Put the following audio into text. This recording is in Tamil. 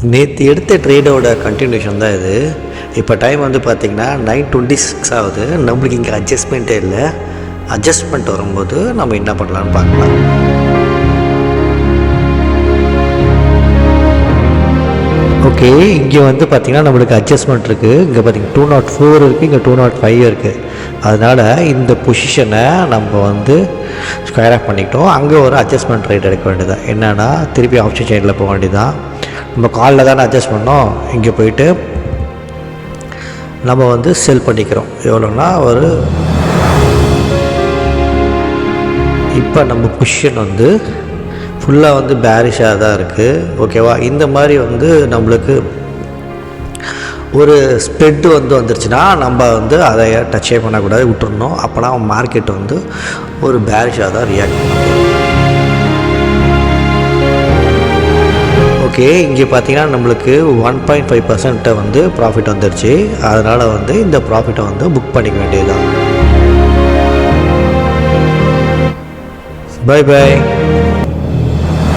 நேற்று எடுத்த ட்ரேடோட கண்டினியூஷன் தான் இது. இப்போ டைம் வந்து பார்த்திங்கன்னா 9:26 ஆகுது. நம்மளுக்கு இங்கே அட்ஜஸ்ட்மெண்ட்டே இல்லை. அட்ஜஸ்ட்மெண்ட் வரும்போது நம்ம என்ன பண்ணலான்னு பார்க்கலாம். ஓகே, இங்கே வந்து பார்த்திங்கன்னா நம்மளுக்கு அட்ஜஸ்ட்மெண்ட் இருக்குது. இங்கே பார்த்திங்கன்னா 204 இருக்குது, இங்கே 205 இருக்குது. அதனால் இந்த பொசிஷனை நம்ம வந்து ஸ்கொயர் ஆஃப் பண்ணிக்கிட்டோம். அங்கே ஒரு அட்ஜஸ்ட்மெண்ட் ரேட் எடுக்க வேண்டியதான். என்னென்னா திருப்பி ஆப்ஷன் செயினில் போக வேண்டியதான். நம்ம காலில் தானே அட்ஜஸ்ட் பண்ணோம். இங்கே போயிட்டு நம்ம வந்து செல் பண்ணிக்கிறோம். எவ்வளோன்னா ஒரு இப்போ நம்ம பொசிஷன் வந்து ஃபுல்லாக வந்து பேரிஷாக தான் இருக்குது. ஓகேவா? இந்த மாதிரி வந்து நம்மளுக்கு ஒரு ஸ்ப்ரெட்டு வந்து வந்துருச்சுன்னா நம்ம வந்து அதை டச்சே பண்ணக்கூடாது, விட்டுறணும். அப்போனா மார்க்கெட் வந்து ஒரு பேரிஷாக தான் ரியாக்ட் பண்ணும். ஓகே, இங்கே பார்த்தீங்கன்னா நம்மளுக்கு 1.5% வந்து ப்ராஃபிட் வந்துருச்சு. அதனால் வந்து இந்த ப்ராஃபிட்டை வந்து புக் பண்ணிக்க வேண்டியதுதான். Bye by.